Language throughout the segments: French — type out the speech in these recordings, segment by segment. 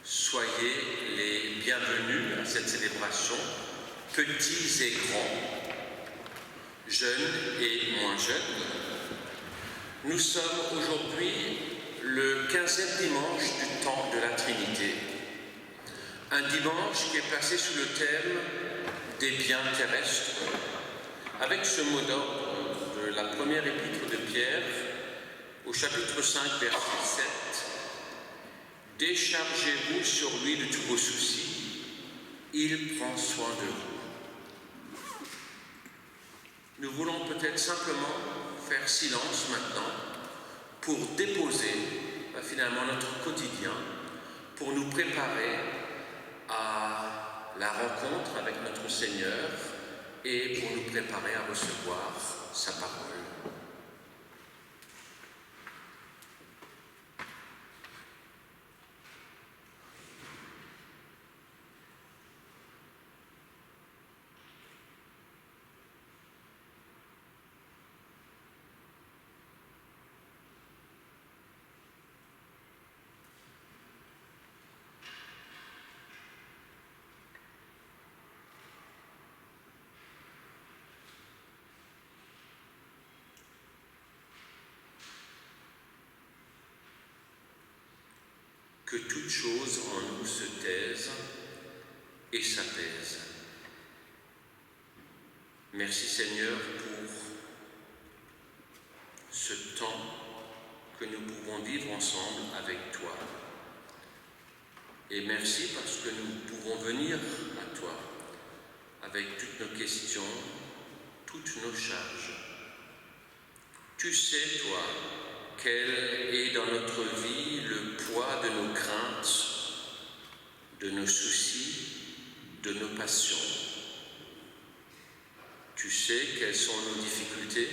Soyez les bienvenus à cette célébration, petits et grands, jeunes et moins jeunes. Nous sommes aujourd'hui le 15e dimanche du temps de la Trinité, un dimanche qui est placé sous le thème des biens terrestres, avec ce mot d'ordre de la première épître de Pierre, au chapitre 5, verset 7. Déchargez-vous sur lui de tous vos soucis, il prend soin de vous. Nous voulons peut-être simplement faire silence maintenant pour déposer finalement notre quotidien, pour nous préparer à la rencontre avec notre Seigneur et pour nous préparer à recevoir sa parole. Que toute chose en nous se taise et s'apaise. Merci Seigneur pour ce temps que nous pouvons vivre ensemble avec toi. Et merci parce que nous pouvons venir à toi avec toutes nos questions, toutes nos charges. Tu sais, toi, quel est dans notre vie le poids de nos craintes, de nos soucis, de nos passions. Tu sais quelles sont nos difficultés,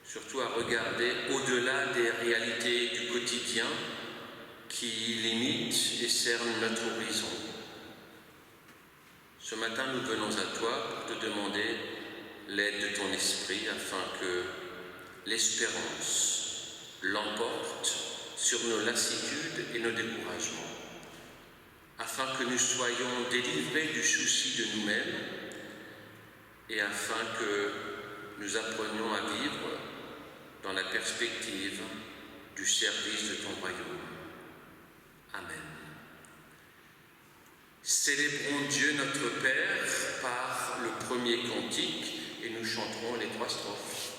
surtout à regarder au-delà des réalités du quotidien qui limitent et cernent notre horizon. Ce matin, nous venons à toi pour te demander l'aide de ton esprit afin que l'espérance l'emporte sur nos lassitudes et nos découragements, afin que nous soyons délivrés du souci de nous-mêmes et afin que nous apprenions à vivre dans la perspective du service de ton royaume. Amen. Célébrons Dieu notre Père par le premier cantique et nous chanterons les 3 strophes.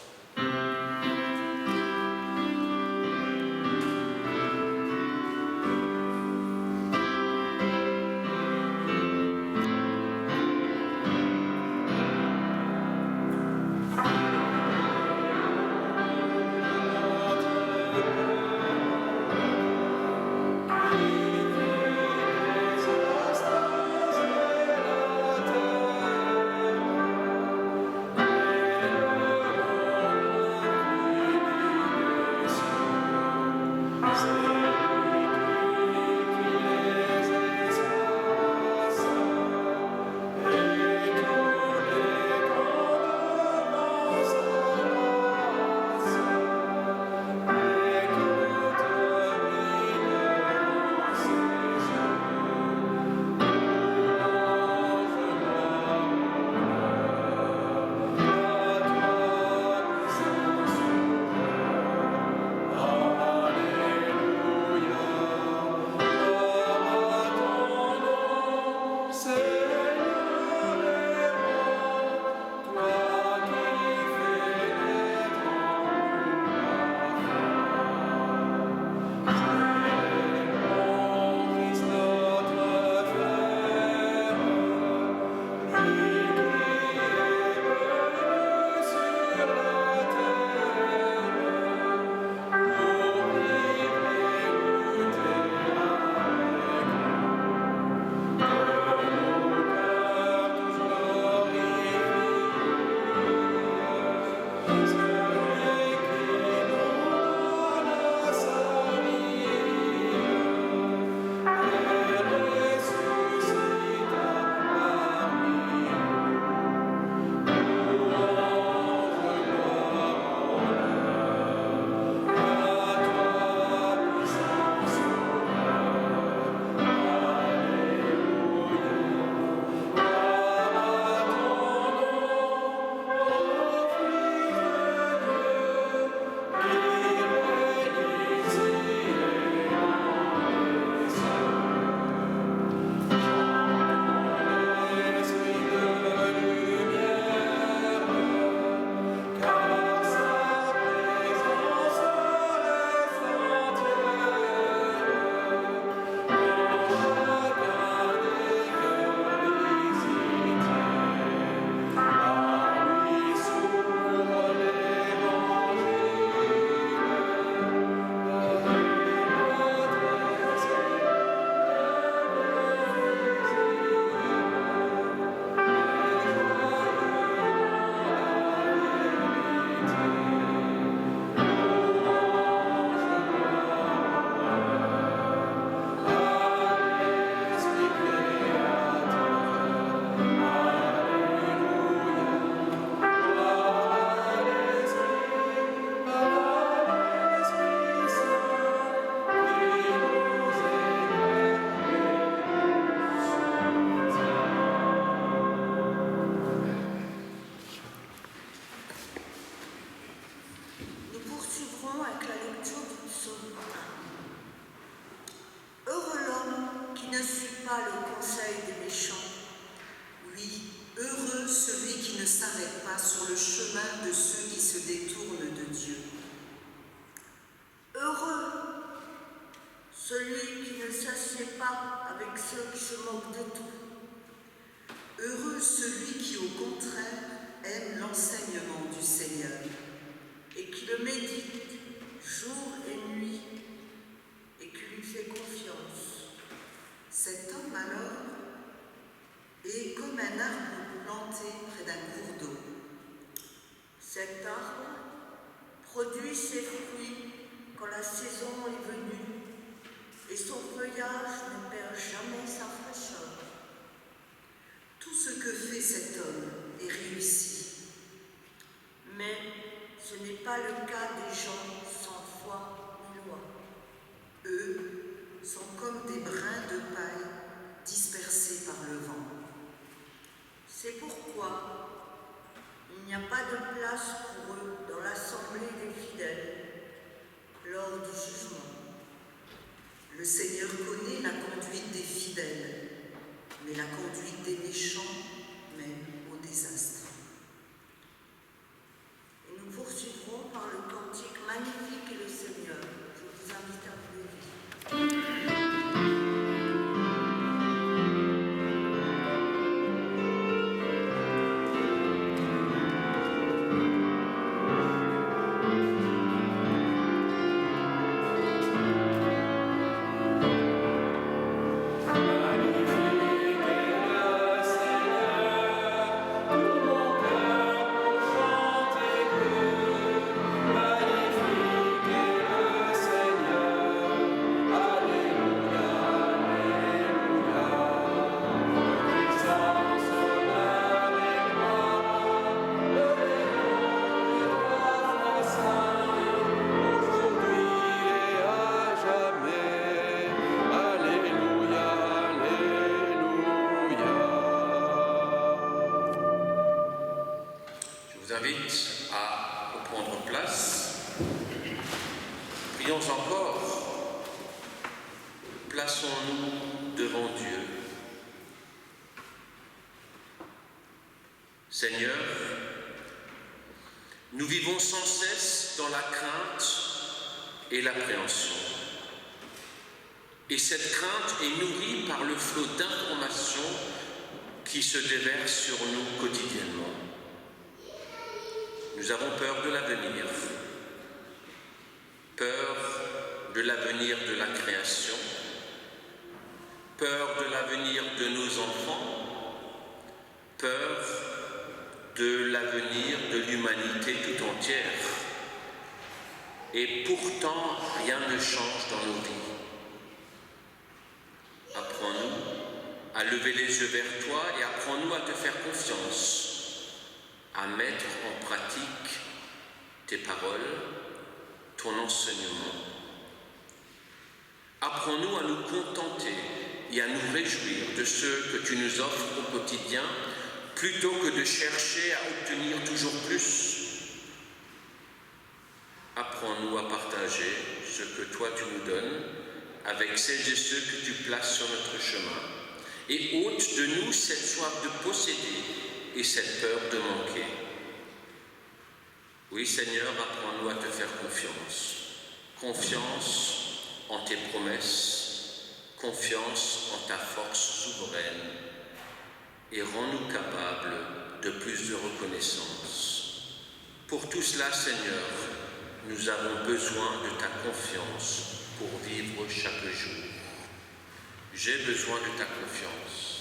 s'arrête pas sur le chemin de ceux qui se détournent de Dieu. Heureux celui qui ne s'assied pas avec ceux qui se moquent de tout. Heureux celui qui, au contraire, aime l'enseignement du Seigneur et qui le médite jour et nuit et qui lui fait confiance. Cet homme alors est comme un arbre planté près d'un cours d'eau. Cet arbre produit ses fruits quand la saison est venue et son feuillage ne perd jamais sa fraîcheur. Tout ce que fait cet homme est réussi. Mais ce n'est pas le cas des gens sans foi ni loi. Eux sont comme des brins de paille dispersés par le vent. C'est pourquoi il n'y a pas de place pour eux dans l'assemblée des fidèles lors du jugement. Le Seigneur connaît la conduite des fidèles, mais la conduite des méchants mène au désastre. Et nous poursuivrons par le cantique magnifique et le Seigneur. Je vous invite à vous lever. À reprendre place. Prions encore. Plaçons-nous devant Dieu. Seigneur, nous vivons sans cesse dans la crainte et l'appréhension. Et cette crainte est nourrie par le flot d'informations qui se déverse sur nous quotidiennement. Nous avons peur de l'avenir, peur de l'avenir de la création, peur de l'avenir de nos enfants, peur de l'avenir de l'humanité tout entière. Et pourtant, rien ne change dans nos vies. Apprends-nous à lever les yeux vers toi et apprends-nous à te faire confiance, à mettre en pratique tes paroles, ton enseignement. Apprends-nous à nous contenter et à nous réjouir de ce que tu nous offres au quotidien, plutôt que de chercher à obtenir toujours plus. Apprends-nous à partager ce que toi tu nous donnes avec celles et ceux que tu places sur notre chemin, et ôte de nous cette soif de posséder et cette peur de manquer. Oui, Seigneur, apprends-nous à te faire confiance. Confiance en tes promesses, confiance en ta force souveraine, et rends-nous capables de plus de reconnaissance. Pour tout cela, Seigneur, nous avons besoin de ta confiance pour vivre chaque jour. J'ai besoin de ta confiance.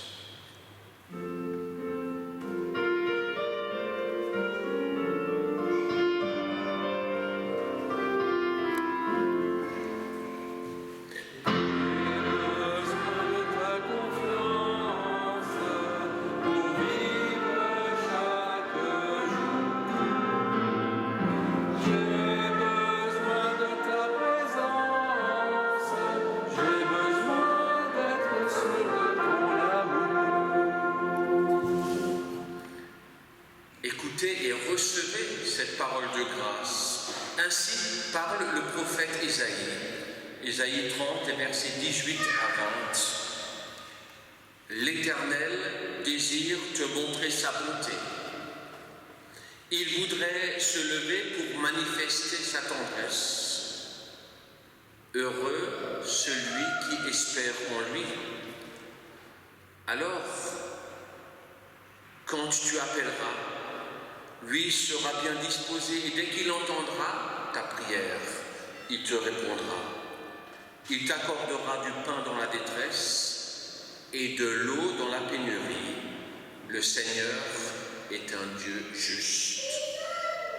Écoutez et recevez cette parole de grâce. Ainsi parle le prophète Ésaïe. Ésaïe 30, versets 18 à 20. L'Éternel désire te montrer sa bonté Il voudrait se lever pour manifester sa tendresse. Heureux celui qui espère en lui. Alors, quand tu appelleras, lui sera bien disposé et dès qu'il entendra ta prière, il te répondra. Il t'accordera du pain dans la détresse et de l'eau dans la pénurie. Le Seigneur est un Dieu juste.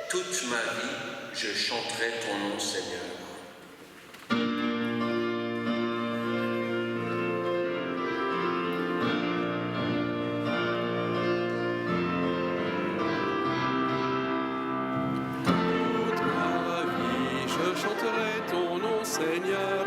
Toute ma vie, je chanterai ton nom, Seigneur. Toute ma vie, je chanterai ton nom, Seigneur.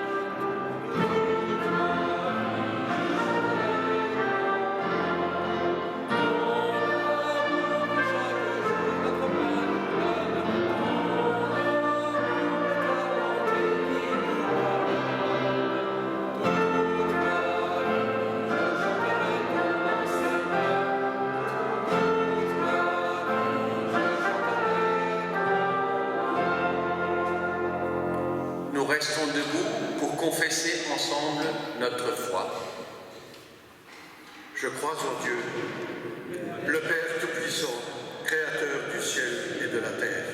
Nous restons debout pour confesser ensemble notre foi. Je crois en Dieu, le Père Tout-Puissant, Créateur du ciel et de la terre.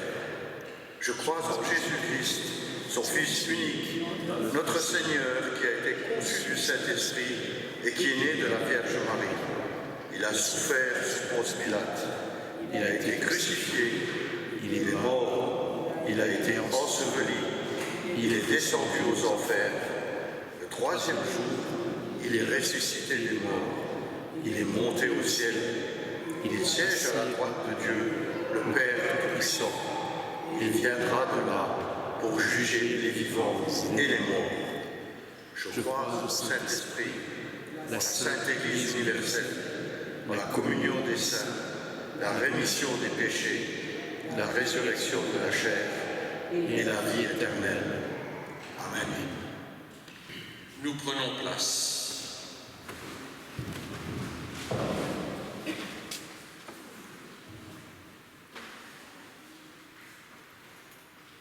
Je crois en Jésus-Christ, son Fils unique, notre Seigneur, qui a été conçu du Saint-Esprit et qui est né de la Vierge Marie. Il a souffert sous Ponce Pilate, il a été crucifié, il est mort, il a été enseveli, il est descendu aux enfers. Le troisième jour, il est ressuscité des morts. Il est monté au ciel. Il siège à la droite de Dieu, le Père Tout-Puissant. Il viendra de là pour juger les vivants et les morts. Je crois au Saint-Esprit, la Sainte Église universelle, dans la communion des saints, la rémission des péchés, la résurrection de la chair et la vie éternelle. Amen. Nous prenons place.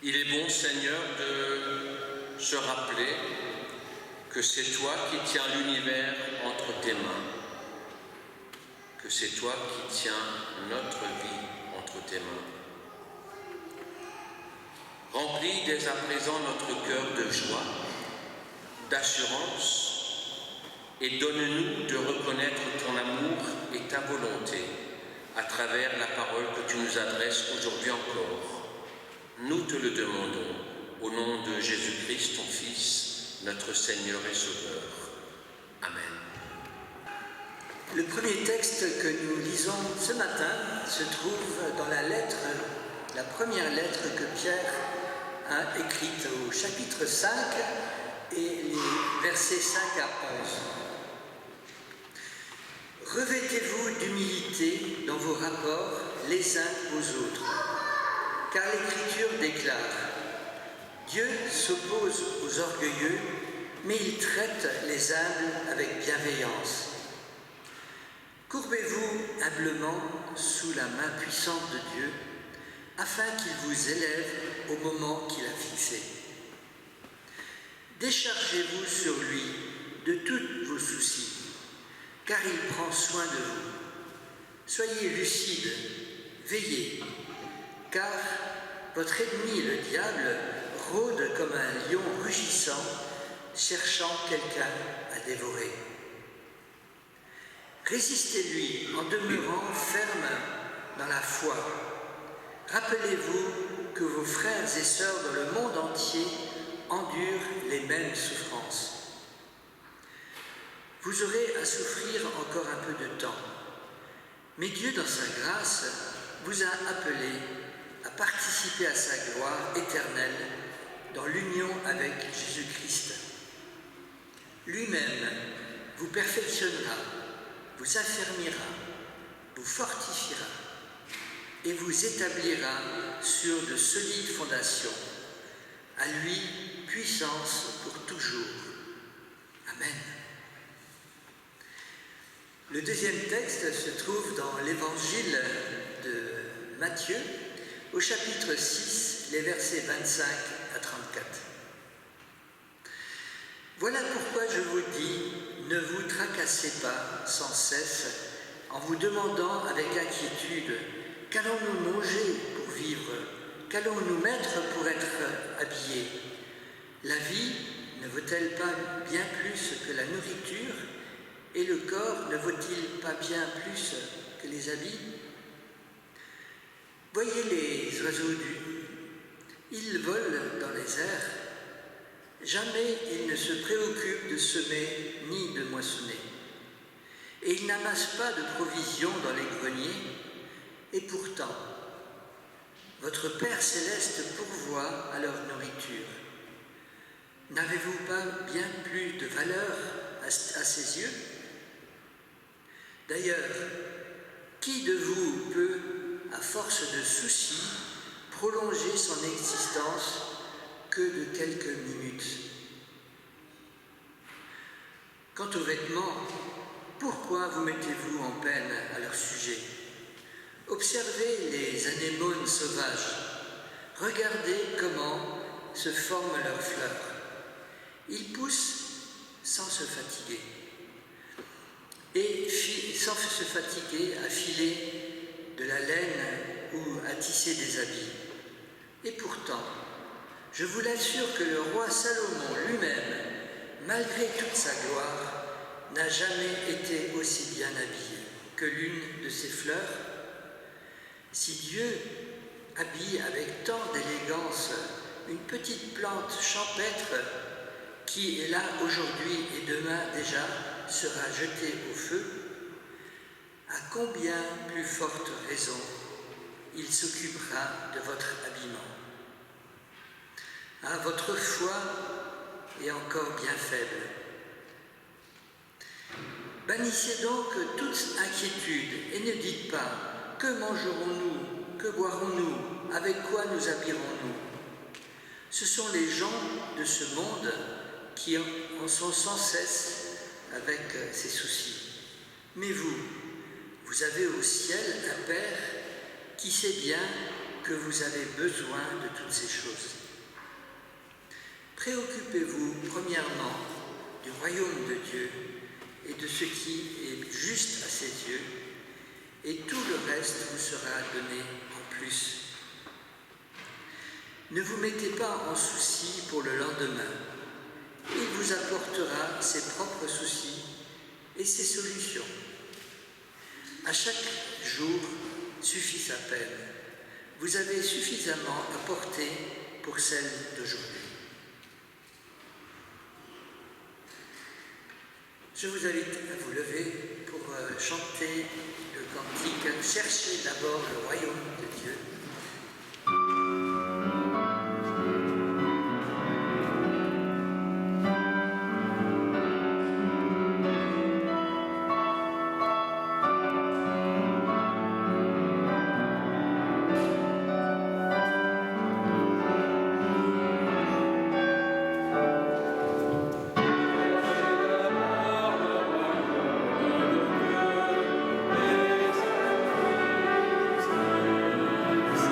Il est bon, Seigneur, de se rappeler que c'est toi qui tiens l'univers entre tes mains, que c'est toi qui tiens notre vie entre tes mains. Remplis dès à présent notre cœur de joie, d'assurance, et donne-nous de reconnaître ton amour et ta volonté à travers la parole que tu nous adresses aujourd'hui encore. Nous te le demandons au nom de Jésus-Christ, ton Fils, notre Seigneur et Sauveur. Amen. Le premier texte que nous lisons ce matin se trouve dans la première lettre que Pierre a écrite au chapitre 5 et les versets 5 à 11. Revêtez-vous d'humilité dans vos rapports les uns aux autres, car l'Écriture déclare « Dieu s'oppose aux orgueilleux, mais il traite les humbles avec bienveillance. Courbez-vous humblement sous la main puissante de Dieu, afin qu'il vous élève au moment qu'il a fixé. Déchargez-vous sur lui de tous vos soucis, car il prend soin de vous. Soyez lucides, veillez, car votre ennemi, le diable, rôde comme un lion rugissant, cherchant quelqu'un à dévorer. Résistez-lui en demeurant ferme dans la foi. Rappelez-vous que vos frères et sœurs dans le monde entier endurent les mêmes souffrances. Vous aurez à souffrir encore un peu de temps, mais Dieu, dans sa grâce, vous a appelé à participer à sa gloire éternelle dans l'union avec Jésus-Christ. Lui-même vous perfectionnera, vous affermira, vous fortifiera et vous établira sur de solides fondations. À lui, puissance pour toujours. Amen. Le deuxième texte se trouve dans l'évangile de Matthieu, au chapitre 6, les versets 25 à 34. Voilà pourquoi je vous dis, ne vous tracassez pas sans cesse en vous demandant avec inquiétude, qu'allons-nous manger pour vivre? Qu'allons-nous mettre pour être habillés? La vie ne vaut-elle pas bien plus que la nourriture? Et le corps ne vaut-il pas bien plus que les habits? Voyez les oiseaux ils volent dans les airs. Jamais ils ne se préoccupent de semer ni de moissonner. Et ils n'amassent pas de provisions dans les greniers. Et pourtant, votre Père céleste pourvoit à leur nourriture. N'avez-vous pas bien plus de valeur à ses yeux? D'ailleurs, qui de vous peut, à force de soucis, prolonger son existence que de quelques minutes? Quant aux vêtements, pourquoi vous mettez-vous en peine à leur sujet? Observez les anémones sauvages. Regardez comment se forment leurs fleurs. Ils poussent sans se fatiguer. Et sans se fatiguer à filer de la laine ou à tisser des habits. Et pourtant, je vous l'assure que le roi Salomon lui-même, malgré toute sa gloire, n'a jamais été aussi bien habillé que l'une de ses fleurs. Si Dieu habille avec tant d'élégance une petite plante champêtre qui est là aujourd'hui et demain déjà sera jetée au feu, à combien plus forte raison il s'occupera de votre habillement. Ah, votre foi est encore bien faible. Bannissez donc toute inquiétude et ne dites pas « Que mangerons-nous? Que boirons-nous? Avec quoi nous habillerons-nous » Ce sont les gens de ce monde qui en sont sans cesse avec ses soucis. Mais vous avez au ciel un Père qui sait bien que vous avez besoin de toutes ces choses. Préoccupez-vous premièrement du royaume de Dieu et de ce qui est juste à ses yeux, et tout le reste vous sera donné en plus. Ne vous mettez pas en souci pour le lendemain. Il vous apportera ses propres soucis et ses solutions. À chaque jour suffit sa peine. Vous avez suffisamment à porter pour celle d'aujourd'hui. Je vous invite à vous lever pour chanter le cantique « Cherchez d'abord le royaume de Dieu ». Cherchez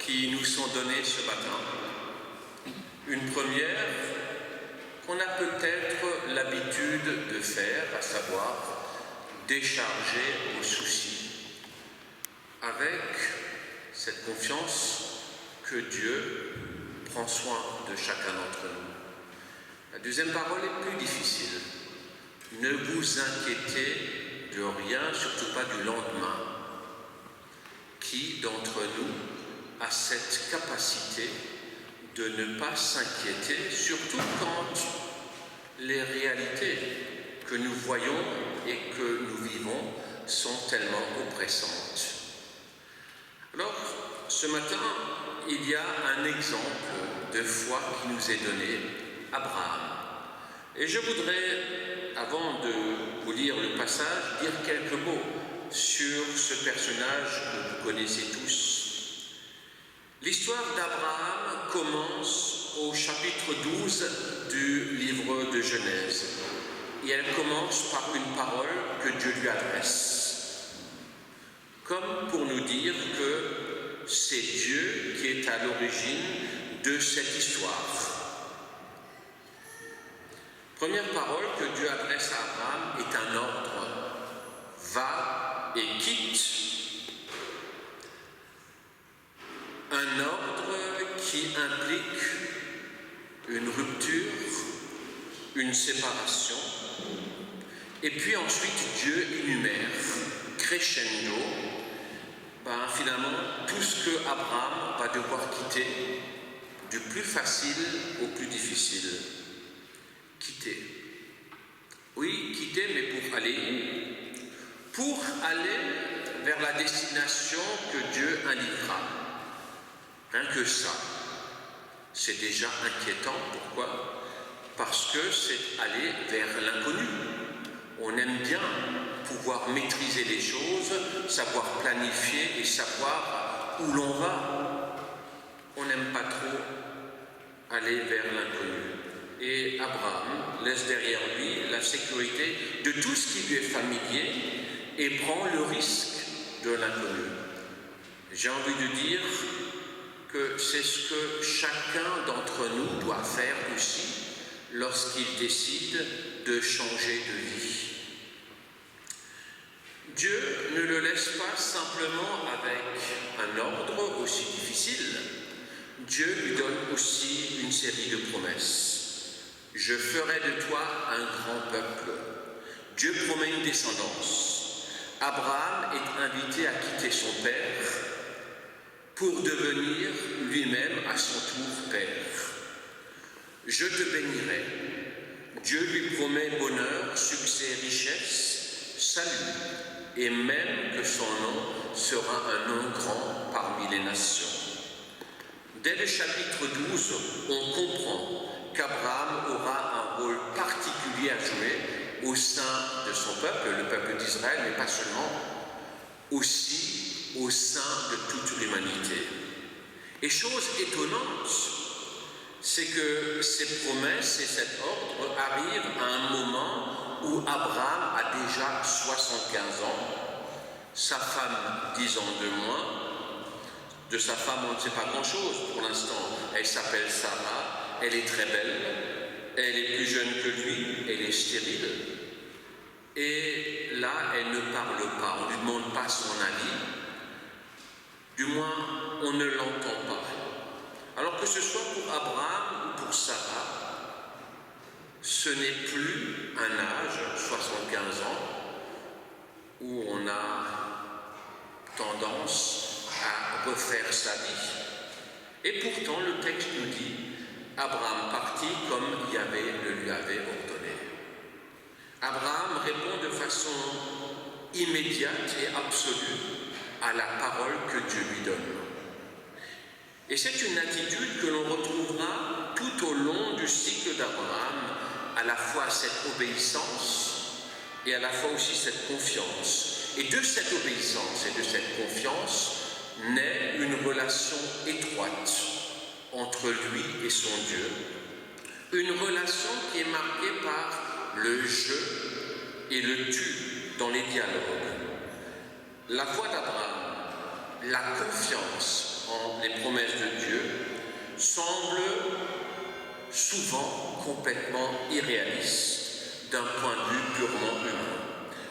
qui nous sont données ce matin. Une première qu'on a peut-être l'habitude de faire, à savoir décharger nos soucis, avec cette confiance que Dieu prend soin de chacun d'entre nous. La deuxième parole est plus difficile. Ne vous inquiétez de rien, surtout pas du lendemain. Qui d'entre nous a cette capacité de ne pas s'inquiéter, surtout quand les réalités que nous voyons et que nous vivons sont tellement oppressantes? Alors, ce matin, il y a un exemple de foi qui nous est donné, Abraham. Et je voudrais, avant de vous lire le passage, dire quelques mots sur ce personnage que vous connaissez tous. L'histoire d'Abraham commence au chapitre 12 du livre de Genèse. Et elle commence par une parole que Dieu lui adresse, comme pour nous dire que c'est Dieu qui est à l'origine de cette histoire. Première parole que Dieu adresse à Abraham est un ordre. Va et quitte. Un ordre qui implique une rupture, une séparation. Et puis ensuite, Dieu énumère, crescendo, finalement, tout ce que Abraham va devoir quitter, du plus facile au plus difficile. Quitter. Oui, quitter, mais pour aller vers la destination que Dieu indiquera. Rien que ça, c'est déjà inquiétant. Pourquoi? Parce que c'est aller vers l'inconnu. On aime bien pouvoir maîtriser les choses, savoir planifier et savoir où l'on va. On n'aime pas trop aller vers l'inconnu. Et Abraham laisse derrière lui la sécurité de tout ce qui lui est familier et prend le risque de l'inconnu. J'ai envie de dire que c'est ce que chacun d'entre nous doit faire aussi lorsqu'il décide de changer de vie. Dieu ne le laisse pas simplement avec un ordre aussi difficile. Dieu lui donne aussi une série de promesses. Je ferai de toi un grand peuple. Dieu promet une descendance. Abraham est invité à quitter son père pour devenir lui-même à son tour père. Je te bénirai. Dieu lui promet bonheur, succès, richesse, salut, et même que son nom sera un nom grand parmi les nations. Dès le chapitre 12, on comprend qu'Abraham aura un rôle particulier à jouer au sein de son peuple, le peuple d'Israël, mais pas seulement, aussi au sein de toute l'humanité. Et chose étonnante, c'est que ces promesses et cet ordre arrivent à un moment où Abraham a déjà 75 ans, sa femme 10 ans de moins. De sa femme, on ne sait pas grand-chose pour l'instant. Elle s'appelle Sarah, elle est très belle, elle est plus jeune que lui, elle est stérile. Et là, elle ne parle pas, on ne lui demande pas son avis. Du moins, on ne l'entend pas. Alors que ce soit pour Abraham ou pour Sarah, ce n'est plus un âge, 75 ans, où on a tendance à refaire sa vie. Et pourtant, le texte nous dit, Abraham partit comme Yahvé le lui avait ordonné. Abraham répond de façon immédiate et absolue à la parole que Dieu lui donne. Et c'est une attitude que l'on retrouvera tout au long du cycle d'Abraham, à la fois cette obéissance et à la fois aussi cette confiance. Et de cette obéissance et de cette confiance naît une relation étroite entre lui et son Dieu, une relation qui est marquée par le je et le tu dans les dialogues. La foi d'Abraham, la confiance en des promesses de Dieu semblent souvent complètement irréalistes d'un point de vue purement humain.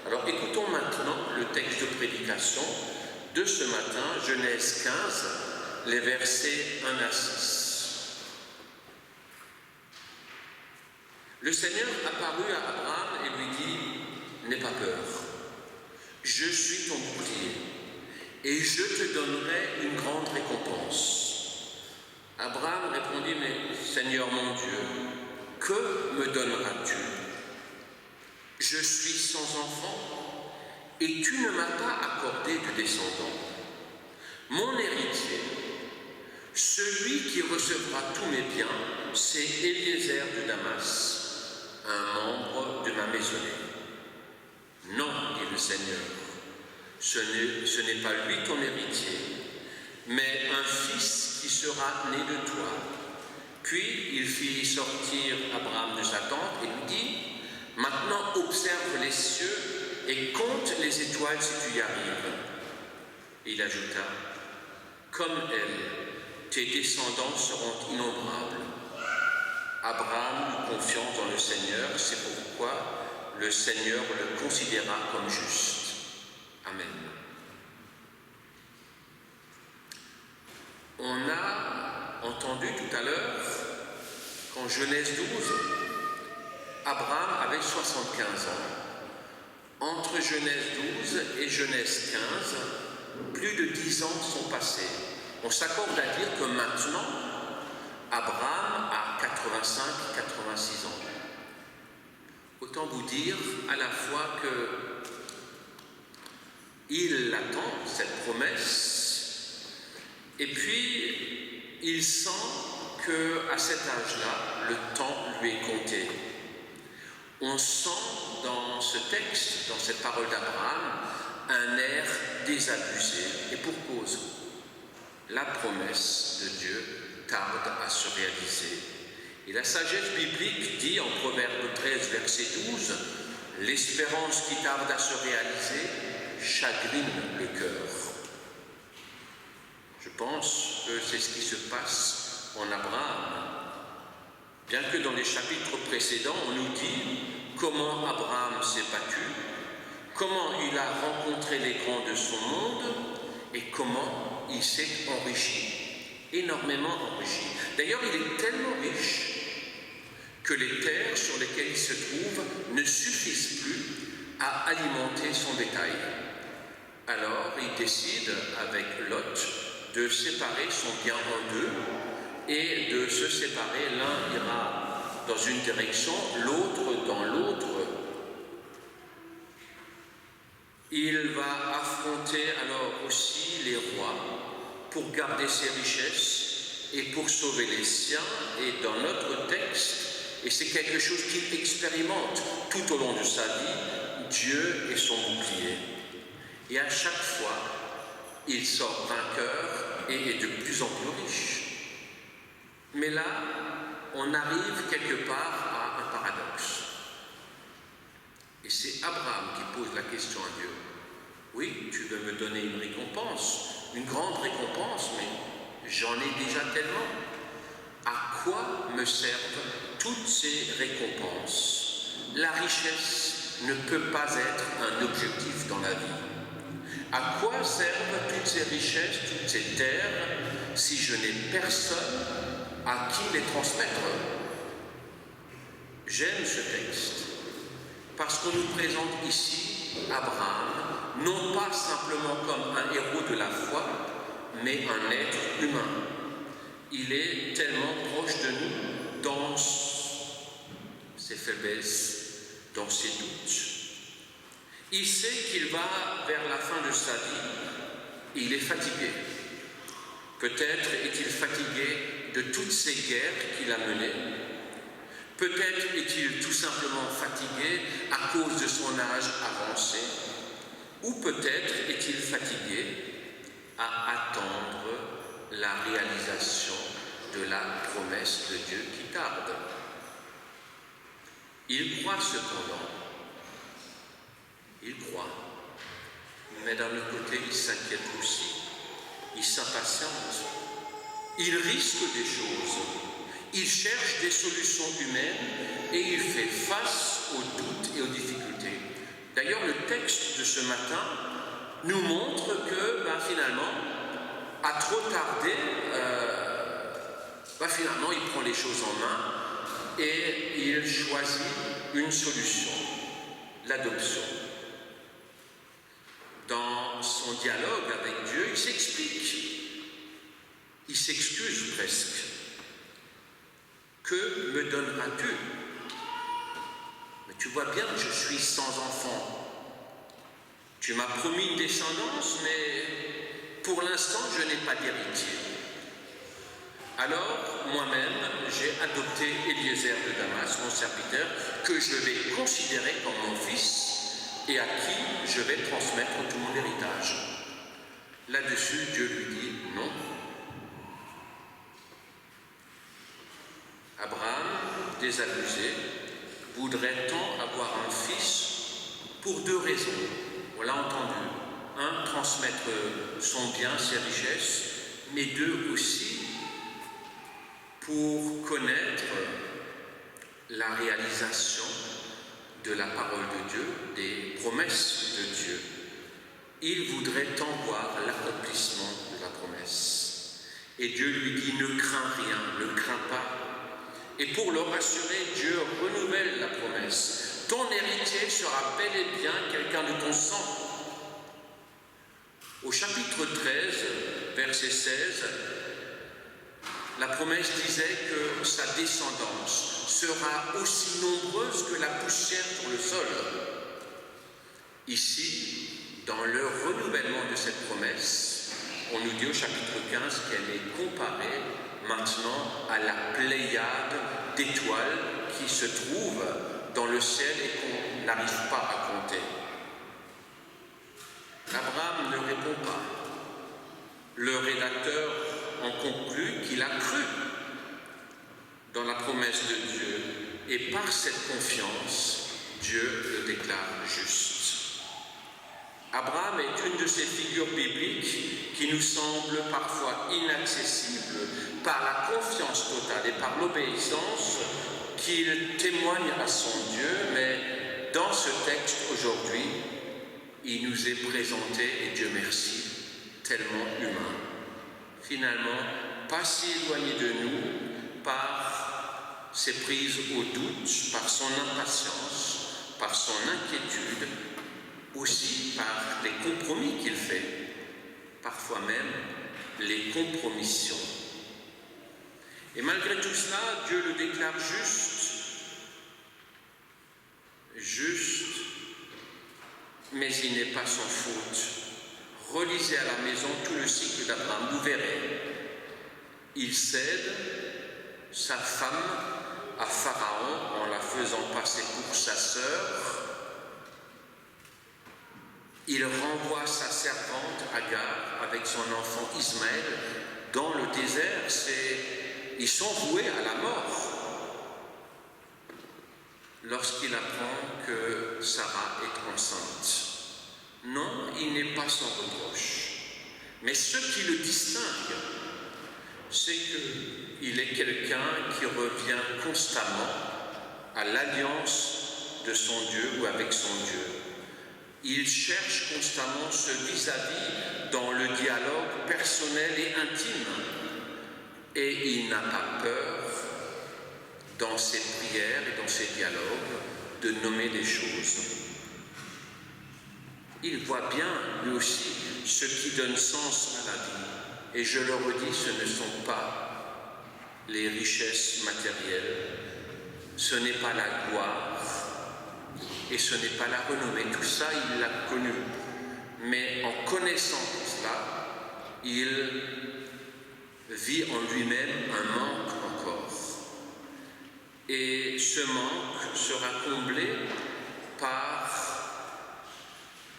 Alors écoutons maintenant le texte de prédication de ce matin, Genèse 15, les versets 1 à 6. Le Seigneur apparut à Abraham et lui dit « N'aie pas peur, je suis ton bouclier et je te donnerai une grande récompense. » Abraham répondit « Mais Seigneur mon Dieu, que me donneras-tu? Je suis sans enfant et tu ne m'as pas accordé de descendant. Mon héritier, celui qui recevra tous mes biens, c'est Eliezer de Damas, un membre de ma maisonnée. » « Non, dit le Seigneur, ce n'est pas lui ton héritier, mais un fils qui sera né de toi. » Puis il fit sortir Abraham de sa tente et lui dit « Maintenant observe les cieux et compte les étoiles si tu y arrives. » Et il ajouta « Comme elle, tes descendants seront innombrables. » Abraham eut confiance dans le Seigneur, c'est pourquoi le Seigneur le considéra comme juste. Amen. On a entendu tout à l'heure qu'en Genèse 12, Abraham avait 75 ans. Entre Genèse 12 et Genèse 15, plus de 10 ans sont passés. On s'accorde à dire que maintenant, Abraham a 85-86 ans. Autant vous dire à la fois que il attend cette promesse et puis il sent qu'à cet âge-là, le temps lui est compté. On sent dans ce texte, dans cette parole d'Abraham, un air désabusé et pour cause. La promesse de Dieu tarde à se réaliser. Et la sagesse biblique dit en Proverbe 13, verset 12, « L'espérance qui tarde à se réaliser chagrine le cœur. » Je pense que c'est ce qui se passe en Abraham. Bien que dans les chapitres précédents, on nous dit comment Abraham s'est battu, comment il a rencontré les grands de son monde et comment il s'est enrichi, énormément enrichi. D'ailleurs, il est tellement riche que les terres sur lesquelles il se trouve ne suffisent plus à alimenter son bétail. Alors, il décide avec Lot de séparer son bien en deux et de se séparer. L'un ira dans une direction, l'autre dans l'autre. Il va affronter alors aussi les rois pour garder ses richesses et pour sauver les siens. Et dans notre texte, et c'est quelque chose qu'il expérimente tout au long de sa vie, Dieu est son bouclier. Et à chaque fois, il sort vainqueur et est de plus en plus riche. Mais là, on arrive quelque part à un paradoxe. Et c'est Abraham qui pose la question à Dieu. Oui, tu veux me donner une récompense, une grande récompense, mais j'en ai déjà tellement. À quoi me servent toutes ces récompenses? La richesse ne peut pas être un objectif dans la vie. À quoi servent toutes ces richesses, toutes ces terres, si je n'ai personne à qui les transmettre? J'aime ce texte parce qu'on nous présente ici Abraham, non pas simplement comme un héros de la foi, mais un être humain. Il est tellement proche de nous dans ses faiblesses, dans ses doutes. Il sait qu'il va vers la fin de sa vie, il est fatigué. Peut-être est-il fatigué de toutes ces guerres qu'il a menées. Peut-être est-il tout simplement fatigué à cause de son âge avancé. Ou peut-être est-il fatigué à attendre la réalisation de la promesse de Dieu qui tarde. Il croit cependant. Il croit. Mais d'un autre côté, il s'inquiète aussi. Il s'impatiente. Il risque des choses, il cherche des solutions humaines et il fait face aux doutes et aux difficultés. D'ailleurs, le texte de ce matin nous montre que finalement, à trop tarder, finalement il prend les choses en main et il choisit une solution, l'adoption. Dans son dialogue avec Dieu, il s'explique. Il s'excuse presque. Que me donneras-tu? Mais tu vois bien que je suis sans enfant. Tu m'as promis une descendance, mais pour l'instant, je n'ai pas d'héritier. Alors, moi-même, j'ai adopté Eliezer de Damas, mon serviteur, que je vais considérer comme mon fils et à qui je vais transmettre tout mon héritage. Là-dessus, Dieu lui dit non. Abraham, désabusé, voudrait tant avoir un fils pour deux raisons. On l'a entendu. Un, transmettre son bien, ses richesses, mais deux aussi, pour connaître la réalisation de la parole de Dieu, des promesses de Dieu. Il voudrait tant voir l'accomplissement de la promesse. Et Dieu lui dit, ne crains rien, ne crains pas. Et pour le rassurer, Dieu renouvelle la promesse. Ton héritier sera bel et bien quelqu'un de ton sang. Au chapitre 13, verset 16, la promesse disait que sa descendance sera aussi nombreuse que la poussière sur le sol. Ici, dans le renouvellement de cette promesse, on nous dit au chapitre 15 qu'elle est comparée maintenant à la pléiade d'étoiles qui se trouvent dans le ciel et qu'on n'arrive pas à compter. Abraham ne répond pas. Le rédacteur en conclut qu'il a cru dans la promesse de Dieu et par cette confiance, Dieu le déclare juste. Abraham est une de ces figures bibliques qui nous semblent parfois inaccessibles par la confiance totale et par l'obéissance qu'il témoigne à son Dieu, mais dans ce texte aujourd'hui, il nous est présenté, et Dieu merci, tellement humain. Finalement, pas si éloigné de nous par ses prises au doute, par son impatience, par son inquiétude, aussi par les compromis qu'il fait, parfois même les compromissions. Et malgré tout cela, Dieu le déclare juste, mais il n'est pas sans faute. Relisez à la maison tout le cycle d'Abraham, vous verrez. Il cède sa femme à Pharaon en la faisant passer pour sa sœur. Il renvoie sa servante Agar avec son enfant Ismaël dans le désert. Ils sont voués à la mort lorsqu'il apprend que Sarah est enceinte. Non, il n'est pas sans reproche. Mais ce qui le distingue, c'est qu'il est quelqu'un qui revient constamment à l'alliance de son Dieu ou avec son Dieu. Il cherche constamment ce vis-à-vis dans le dialogue personnel et intime. Et il n'a pas peur, dans ses prières et dans ses dialogues, de nommer des choses. Il voit bien, lui aussi, ce qui donne sens à la vie. Et je le redis, ce ne sont pas les richesses matérielles, ce n'est pas la gloire, et ce n'est pas la renommée. Tout ça, il l'a connu. Mais en connaissant tout cela, il vit en lui-même un manque encore. Et ce manque sera comblé par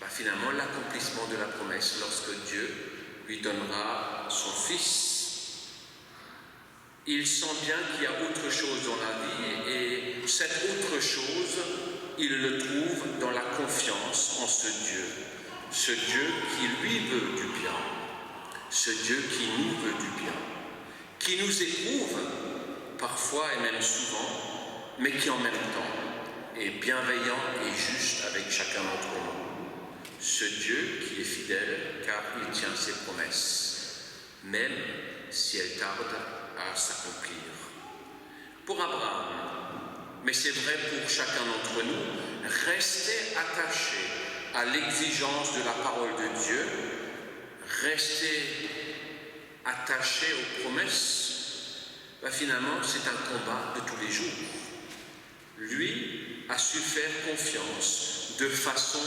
finalement l'accomplissement de la promesse lorsque Dieu lui donnera son Fils. Il sent bien qu'il y a autre chose dans la vie et cette autre chose, il le trouve dans la confiance en ce Dieu qui lui veut du bien, ce Dieu qui nous veut du bien. qui nous éprouve parfois et même souvent, mais qui en même temps est bienveillant et juste avec chacun d'entre nous. Ce Dieu qui est fidèle car il tient ses promesses, même si elles tardent à s'accomplir. Pour Abraham, mais c'est vrai pour chacun d'entre nous, rester attaché à l'exigence de la parole de Dieu, rester attaché aux promesses, finalement c'est un combat de tous les jours. Lui a su faire confiance de façon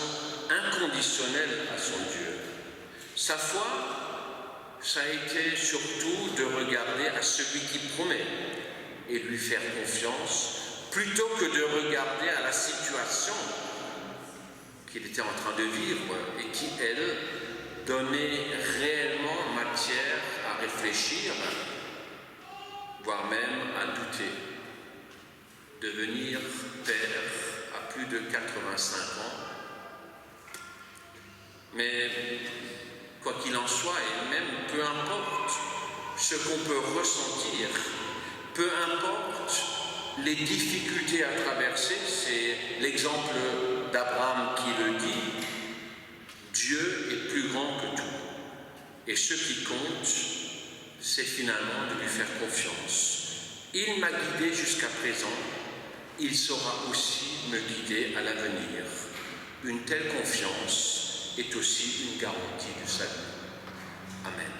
inconditionnelle à son Dieu. Sa foi, ça a été surtout de regarder à celui qui promet et lui faire confiance, plutôt que de regarder à la situation qu'il était en train de vivre et qui, elle, donnait réellement matière à réfléchir, voire même à douter. Devenir père à plus de 85 ans. Mais quoi qu'il en soit, et même peu importe ce qu'on peut ressentir, peu importe les difficultés à traverser, c'est l'exemple d'Abraham qui le dit, Dieu est plus grand que tout. Et ce qui compte, c'est finalement de lui faire confiance. Il m'a guidé jusqu'à présent, il saura aussi me guider à l'avenir. Une telle confiance est aussi une garantie du salut. Amen.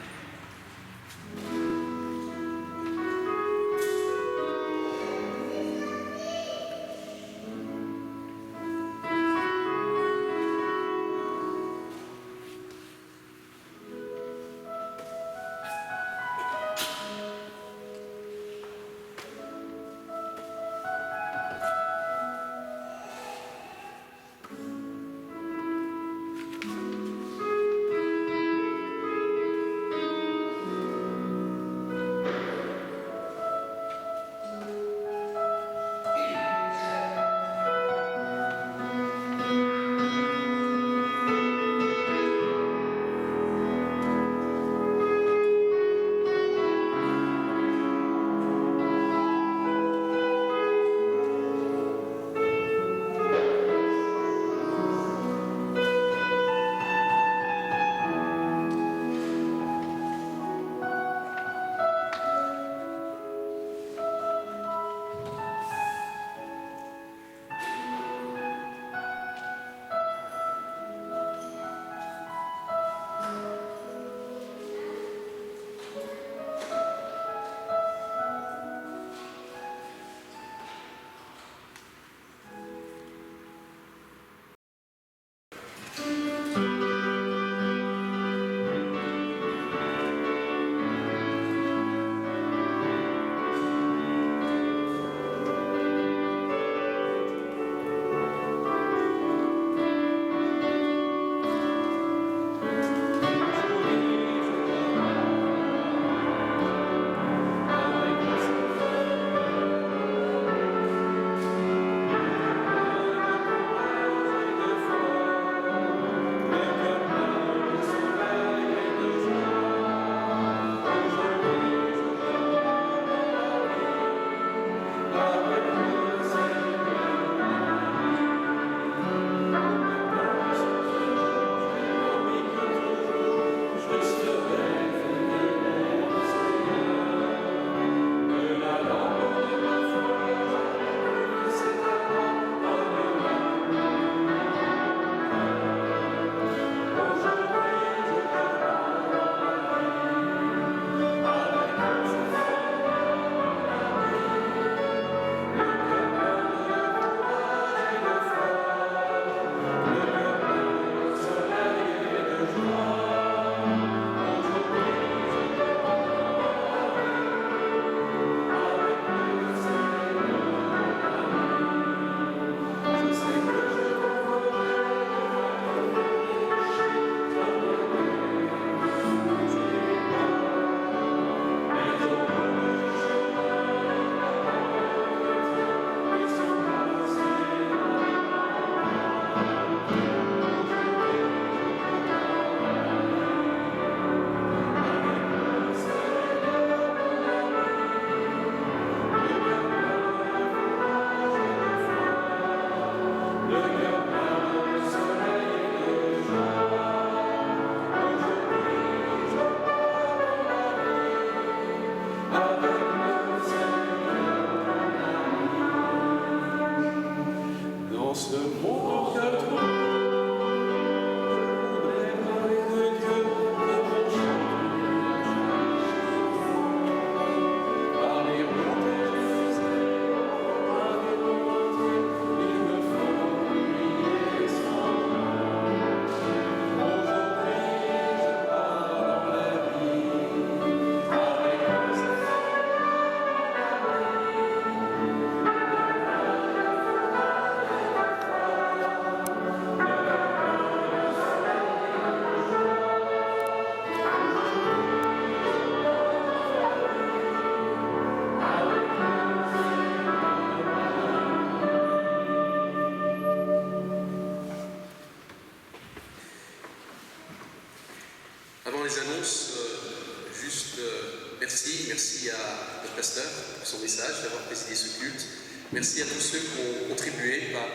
merci à notre pasteur pour son message, d'avoir présidé ce culte. Merci à tous ceux qui ont contribué par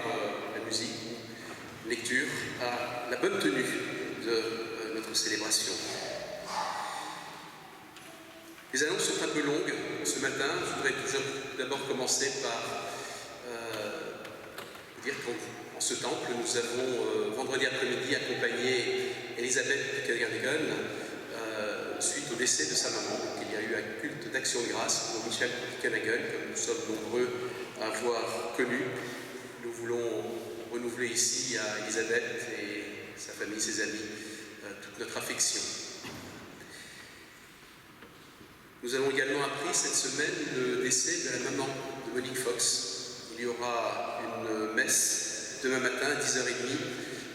la musique, lecture, à la bonne tenue de notre célébration. Les annonces sont un peu longues ce matin. Je voudrais tout d'abord commencer par dire qu'en ce temple, nous avons vendredi après-midi accompagné Elisabeth Buchanan suite au décès de sa maman. Donc, il y a eu un culte d'action de grâce pour Michel Buchanan, comme nous sommes nombreux à avoir connu. Nous voulons renouveler ici à Elisabeth et sa famille, ses amis, toute notre affection. Nous avons également appris cette semaine le décès de la maman de Monique Fox. Il y aura une messe demain matin à 10h30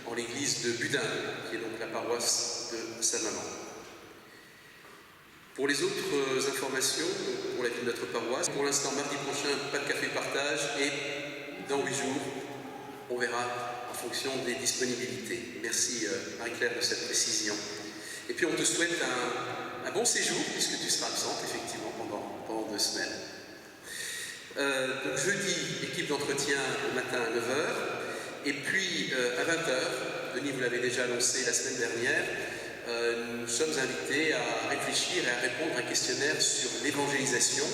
en l'église de Budin, qui est donc la paroisse de sa maman. Pour les autres informations, pour la vie de notre paroisse, pour l'instant, mardi prochain, pas de café partage et dans 8 jours, on verra en fonction des disponibilités. Merci Marie-Claire de cette précision. Et puis on te souhaite un bon séjour, puisque tu seras absente effectivement pendant 2 semaines. Donc jeudi, équipe d'entretien le matin à 9h, et puis à 20h, Denis vous l'avez déjà annoncé la semaine dernière, nous sommes invités à réfléchir et à répondre à un questionnaire sur l'évangélisation,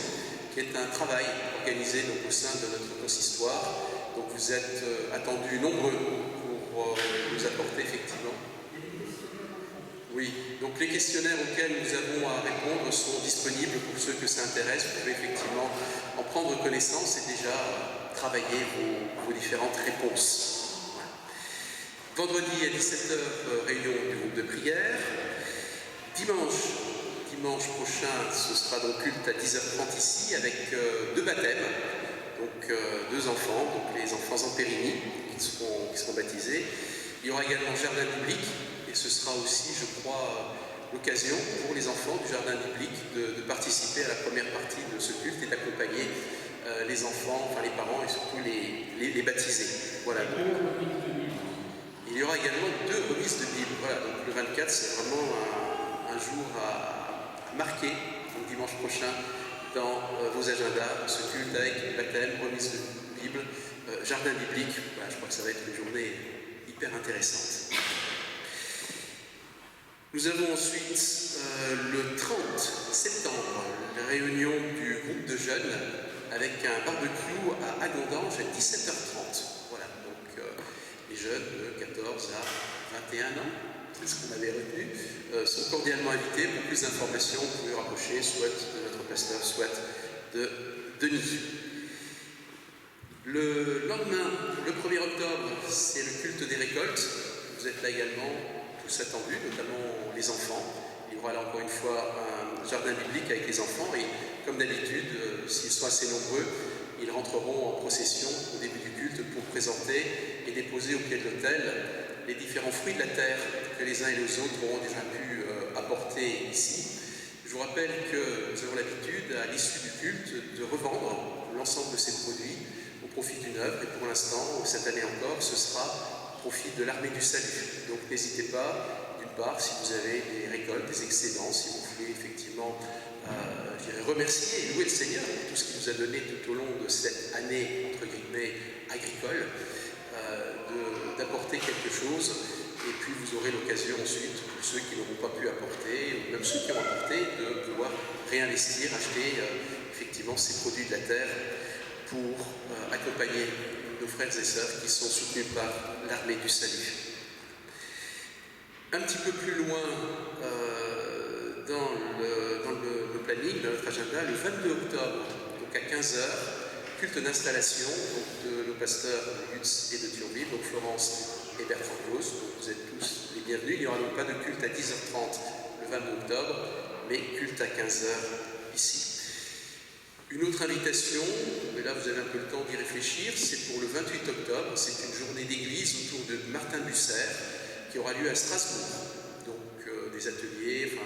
qui est un travail organisé donc, au sein de notre consistoire. Donc vous êtes attendus nombreux pour nous apporter effectivement. Oui, donc les questionnaires auxquels nous avons à répondre sont disponibles pour ceux que ça intéresse. Vous pouvez effectivement en prendre connaissance et déjà travailler vos différentes réponses. Voilà. Vendredi à 17h, réunion du groupe de prière. Dimanche prochain, ce sera donc culte à 10h30 ici avec 2 baptêmes. Donc 2 enfants, donc les enfants en Périgny qui seront baptisés. Il y aura également jardin biblique. Ce sera aussi, je crois, l'occasion pour les enfants du jardin biblique de participer à la première partie de ce culte et d'accompagner les enfants, enfin les parents et surtout les baptisés. Voilà. Il y aura également 2 remises de Bible. Voilà, donc le 24, c'est vraiment un jour à marquer, donc dimanche prochain, dans vos agendas, ce culte avec baptême, remise de Bible, jardin biblique. Voilà, je crois que ça va être une journée hyper intéressante. Nous avons ensuite le 30 septembre la réunion du groupe de jeunes avec un barbecue à Agondange à 17h30. Voilà, donc les jeunes de 14 à 21 ans, c'est ce qu'on avait retenu, sont cordialement invités. Pour plus d'informations, vous pouvez rapprocher soit de notre pasteur, soit de Denis. Le lendemain, le 1er octobre, c'est le culte des récoltes. Vous êtes là également tous attendus, notamment les enfants. Il y aura là encore une fois un jardin biblique avec les enfants et comme d'habitude, s'ils sont assez nombreux, ils rentreront en procession au début du culte pour présenter et déposer au pied de l'autel les différents fruits de la terre que les uns et les autres auront déjà pu apporter ici. Je vous rappelle que nous avons l'habitude, à l'issue du culte, de revendre l'ensemble de ces produits au profit d'une œuvre et pour l'instant, cette année encore, ce sera au profit de l'armée du salut. Donc n'hésitez pas, d'une part, si vous avez des récoltes, des excédents, si vous voulez effectivement remercier et louer le Seigneur pour tout ce qu'il nous a donné tout au long de cette année, entre guillemets, agricole, d'apporter quelque chose. Et puis vous aurez l'occasion ensuite, pour ceux qui n'auront pas pu apporter, ou même ceux qui ont apporté, de pouvoir réinvestir, acheter effectivement ces produits de la terre pour accompagner nos frères et sœurs qui sont soutenus par l'armée du salut. Un petit peu plus loin dans le planning, dans notre agenda, le 22 octobre, donc à 15h, culte d'installation de nos pasteurs de Lutz et de Thionville, donc Florence et Bertrand Claus. Vous êtes tous les bienvenus. Il n'y aura donc pas de culte à 10h30 le 22 octobre, mais culte à 15h ici. Une autre invitation, mais là vous avez un peu le temps d'y réfléchir, c'est pour le 28 octobre, c'est une journée d'église autour de Martin Bucer qui aura lieu à Strasbourg. Donc des ateliers,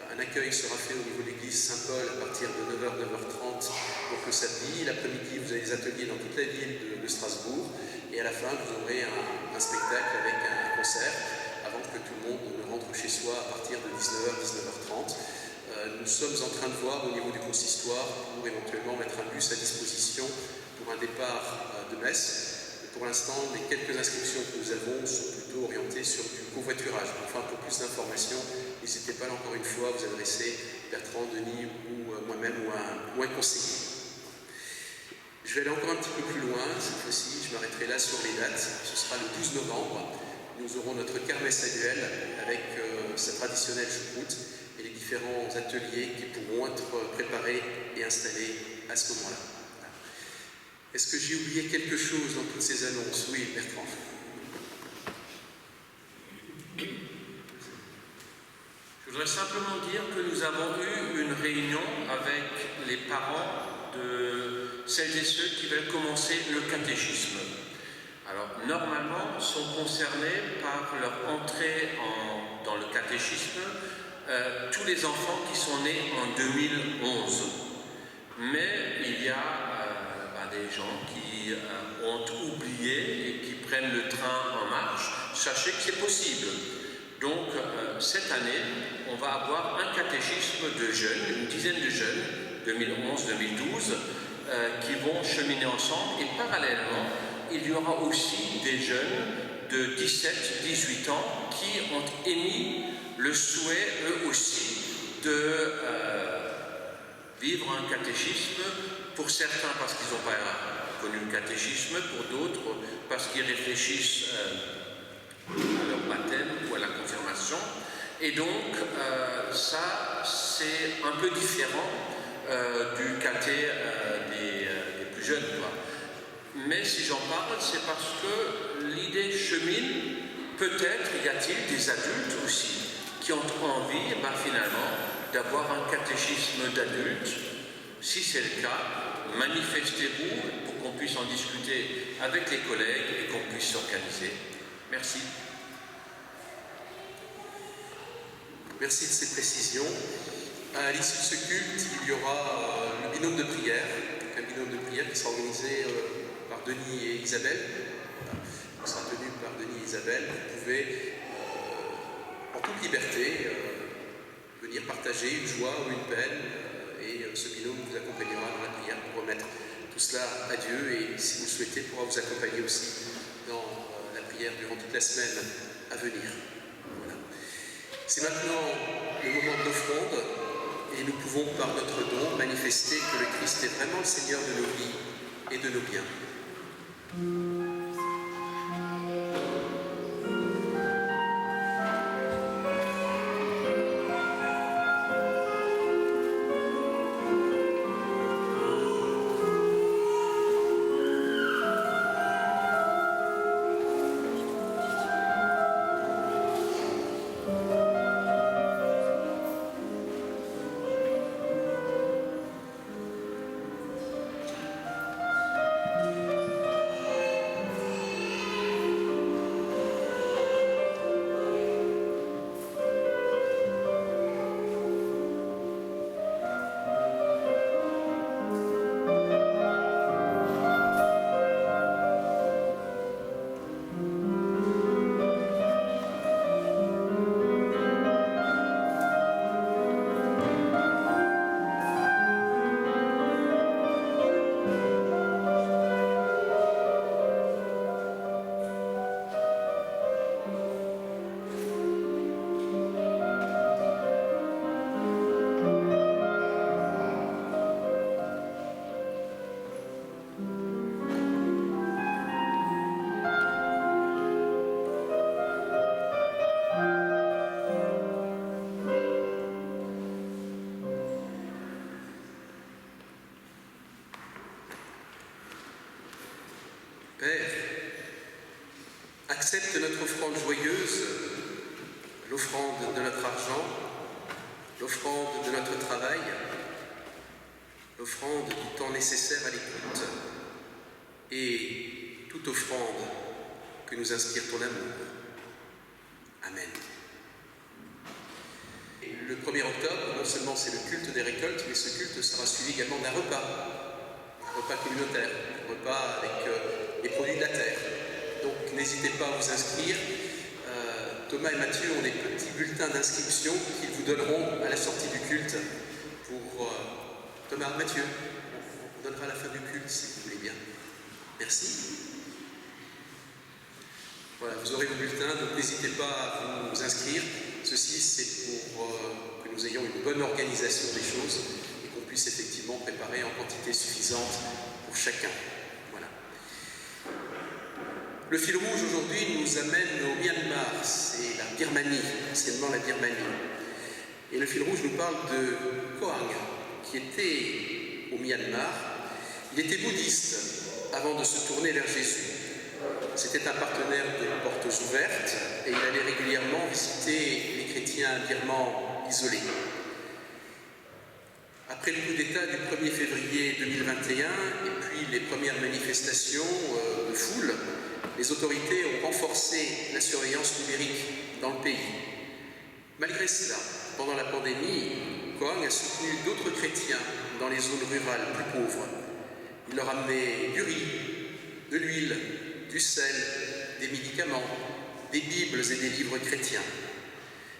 un accueil sera fait au niveau de l'église Saint-Paul à partir de 9h, 9h30 donc le samedi. L'après-midi, vous avez des ateliers dans toute la ville de Strasbourg. Et à la fin, vous aurez un spectacle avec un concert avant que tout le monde ne rentre chez soi à partir de 19h, 19h30. nous sommes en train de voir au niveau du consistoire pour éventuellement mettre un bus à disposition pour un départ de Metz. Mais pour l'instant, les quelques inscriptions que nous avons sont plutôt orientées sur du covoiturage. Enfin, pour plus d'informations, n'hésitez pas encore une fois à vous adresser Bertrand, Denis ou moi-même ou un conseiller. Je vais aller encore un petit peu plus loin cette fois-ci, je m'arrêterai là sur les dates. Ce sera le 12 novembre. Nous aurons notre kermesse annuelle avec sa traditionnelle choucroute et les différents ateliers qui pourront être préparés et installés à ce moment-là. Est-ce que j'ai oublié quelque chose dans toutes ces annonces? Oui, Bertrand. Je voudrais simplement dire que nous avons eu une réunion avec les parents de celles et ceux qui veulent commencer le catéchisme. Alors, normalement, sont concernés par leur entrée dans le catéchisme tous les enfants qui sont nés en 2011. Mais il y a des gens qui ont oublié et qui prennent le train en marche. Sachez que c'est possible. Donc, cette année, on va avoir un catéchisme de jeunes, une dizaine de jeunes, 2011-2012, qui vont cheminer ensemble. Et parallèlement, il y aura aussi des jeunes de 17-18 ans qui ont émis le souhait, eux aussi, de vivre un catéchisme. Pour certains, parce qu'ils n'ont pas connu le catéchisme, pour d'autres, parce qu'ils réfléchissent à leur baptême ou à la confirmation. Et donc, ça, c'est un peu différent du caté des plus jeunes, quoi. Mais si j'en parle, c'est parce que l'idée chemine. Peut-être y a-t-il des adultes aussi qui ont envie, finalement, d'avoir un catéchisme d'adultes. Si c'est le cas, manifestez-vous pour qu'on puisse en discuter avec les collègues et qu'on puisse s'organiser. Merci. Merci de ces précisions. À l'issue de ce culte, il y aura le binôme de prière, un binôme de prière qui sera organisé par Denis et Isabelle. Qui sera tenu par Denis et Isabelle. Vous pouvez, en toute liberté, venir partager une joie ou une peine, et ce binôme vous accompagnera dans la prière pour remettre tout cela à Dieu, et si vous le souhaitez, pourra vous accompagner aussi dans la prière durant toute la semaine à venir. Voilà. C'est maintenant le moment de l'offrande, et nous pouvons par notre don manifester que le Christ est vraiment le Seigneur de nos vies et de nos biens. Père, accepte notre offrande joyeuse, l'offrande de notre argent, l'offrande de notre travail, l'offrande du temps nécessaire à l'écoute et toute offrande que nous inspire ton amour. Amen. Et le 1er octobre, non seulement c'est le culte des récoltes, mais ce culte sera suivi également d'un repas communautaire, un repas avec les produits de la terre. Donc n'hésitez pas à vous inscrire Thomas et Mathieu ont des petits bulletins d'inscription qu'ils vous donneront à la sortie du culte pour Thomas, Mathieu. On donnera à la fin du culte si vous voulez bien. Merci. Voilà, vous aurez vos bulletins, donc n'hésitez pas à vous inscrire. Ceci, c'est pour que nous ayons une bonne organisation des choses et qu'on puisse effectivement préparer en quantité suffisante pour chacun. Voilà. Le fil rouge aujourd'hui nous amène au Myanmar, c'est la Birmanie, anciennement la Birmanie. Et le fil rouge nous parle de Koang, qui était au Myanmar. Il était bouddhiste avant de se tourner vers Jésus. C'était un partenaire des Portes Ouvertes et il allait régulièrement visiter les chrétiens birmans isolés. Après le coup d'État du 1er février 2021 et puis les premières manifestations de foule, les autorités ont renforcé la surveillance numérique dans le pays. Malgré cela, pendant la pandémie, Koang a soutenu d'autres chrétiens dans les zones rurales plus pauvres. Il leur amenait du riz, de l'huile, du sel, des médicaments, des Bibles et des livres chrétiens.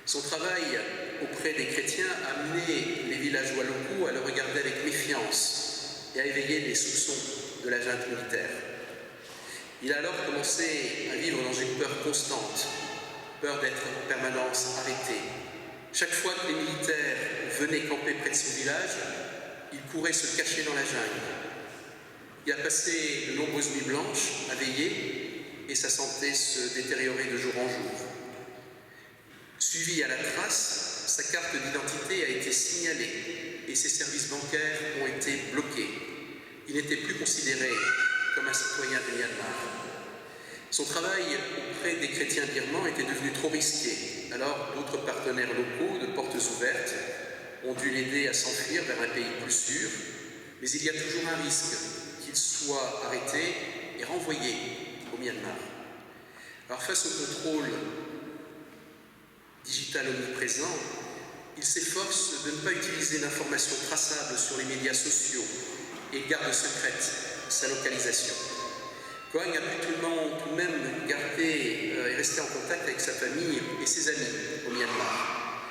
Son travail auprès des chrétiens a amené les villageois locaux à le regarder avec méfiance et à éveiller les soupçons de la junte militaire. Il a alors commencé à vivre dans une peur constante, peur d'être en permanence arrêté. Chaque fois que les militaires venaient camper près de son village, il courait se cacher dans la jungle. Il a passé de nombreuses nuits blanches à veiller et sa santé se détériorait de jour en jour. Suivi à la trace, sa carte d'identité a été signalée et ses services bancaires ont été bloqués. Il n'était plus considéré comme un citoyen de Myanmar. Son travail auprès des chrétiens birmans était devenu trop risqué. Alors d'autres partenaires locaux de Portes Ouvertes ont dû l'aider à s'enfuir vers un pays plus sûr, mais il y a toujours un risque qu'il soit arrêté et renvoyé au Myanmar. Alors face au contrôle digital omniprésent, il s'efforce de ne pas utiliser d'informations traçables sur les médias sociaux et garde secrète sa localisation. Koang a pu tout de même garder et rester en contact avec sa famille et ses amis au Myanmar.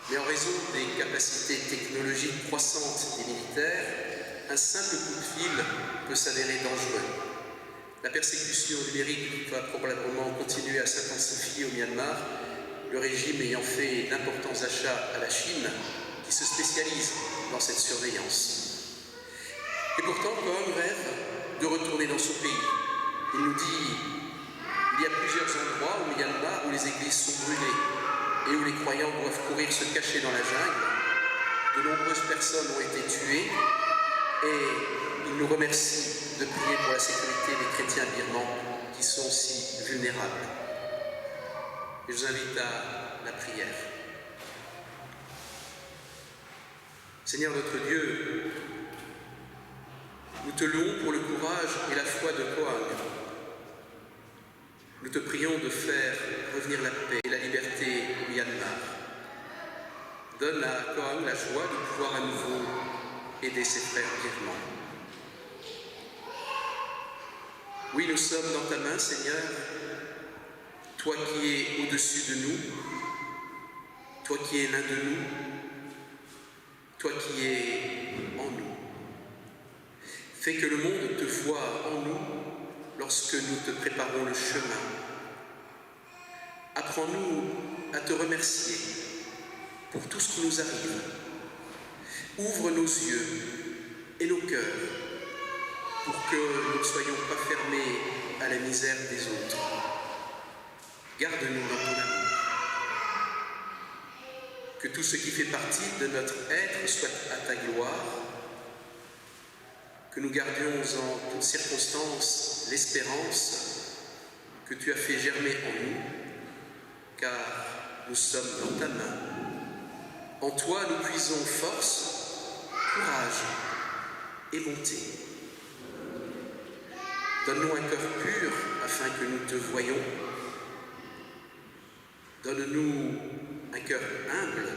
Mais en raison des capacités technologiques croissantes des militaires, un simple coup de fil peut s'avérer dangereux. La persécution numérique va probablement continuer à s'intensifier au Myanmar, le régime ayant fait d'importants achats à la Chine, qui se spécialise dans cette surveillance. Et pourtant, Koang rêve de retourner dans son pays. Il nous dit il y a plusieurs endroits au Myanmar où les églises sont brûlées et où les croyants doivent courir se cacher dans la jungle. De nombreuses personnes ont été tuées et il nous remercie de prier pour la sécurité des chrétiens birmans qui sont si vulnérables. Et je vous invite à la prière. Seigneur notre Dieu, nous te louons pour le courage et la foi de Koang. Nous te prions de faire revenir la paix et la liberté au Myanmar. Donne à Koang la joie de pouvoir à nouveau aider ses frères birmans. Oui, nous sommes dans ta main, Seigneur, toi qui es au-dessus de nous, toi qui es l'un de nous, toi qui es en nous. Fais que le monde te voie en nous lorsque nous te préparons le chemin. Apprends-nous à te remercier pour tout ce qui nous arrive. Ouvre nos yeux et nos cœurs pour que nous ne soyons pas fermés à la misère des autres. Garde-nous dans ton amour. Que tout ce qui fait partie de notre être soit à ta gloire. Que nous gardions en toutes circonstances l'espérance que tu as fait germer en nous, car nous sommes dans ta main. En toi, nous puisons force, courage et bonté. Donne-nous un cœur pur afin que nous te voyions. Donne-nous un cœur humble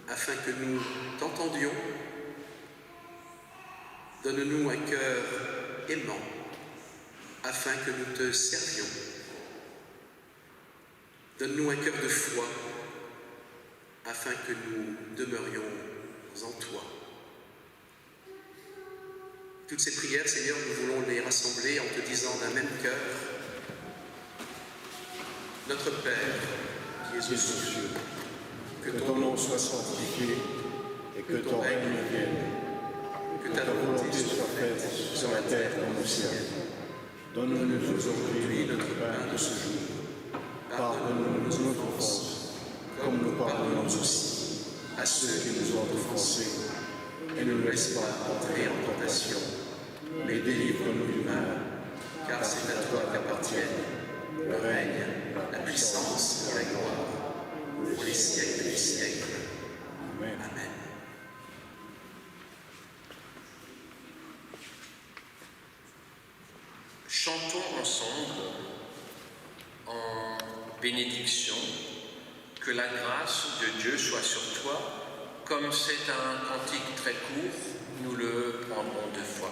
afin que nous t'entendions. Donne-nous un cœur aimant afin que nous te servions. Donne-nous un cœur de foi afin que nous demeurions en toi. Toutes ces prières, Seigneur, nous voulons les rassembler en te disant d'un même cœur: Notre Père, qui es aux cieux, que ton nom soit sanctifié et que ton règne vienne, que ta volonté soit faite sur la terre comme au ciel. Donne-nous aujourd'hui notre pain de ce jour. Pardonne-nous nos offenses, comme nous pardonnons aussi à ceux qui nous ont offensés. Et ne nous laisse pas entrer en tentation, mais délivre-nous du mal, car c'est à toi qu'appartiennent le règne, la puissance et la gloire, pour les siècles des siècles. Amen. Amen. Chantons ensemble en bénédiction, que la grâce de Dieu soit sur toi. Comme c'est un cantique très court, nous le prendrons 2 fois.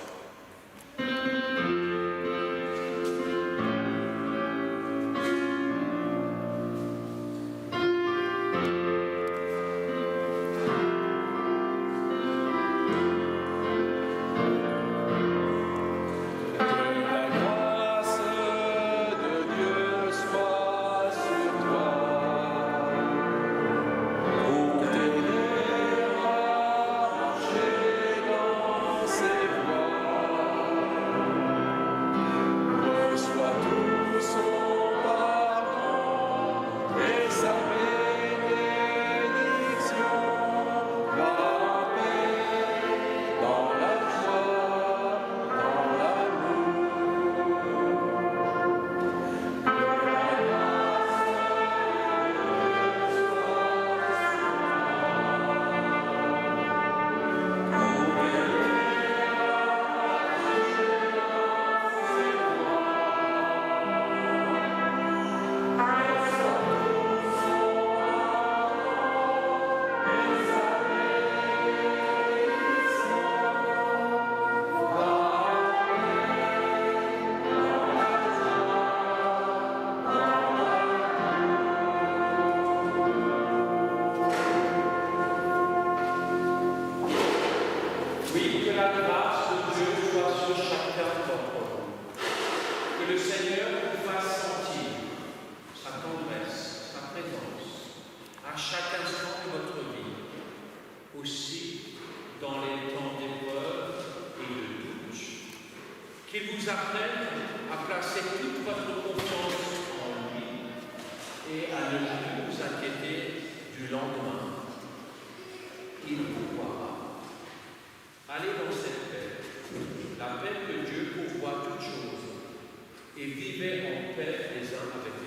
Et vivez en paix les uns avec les autres.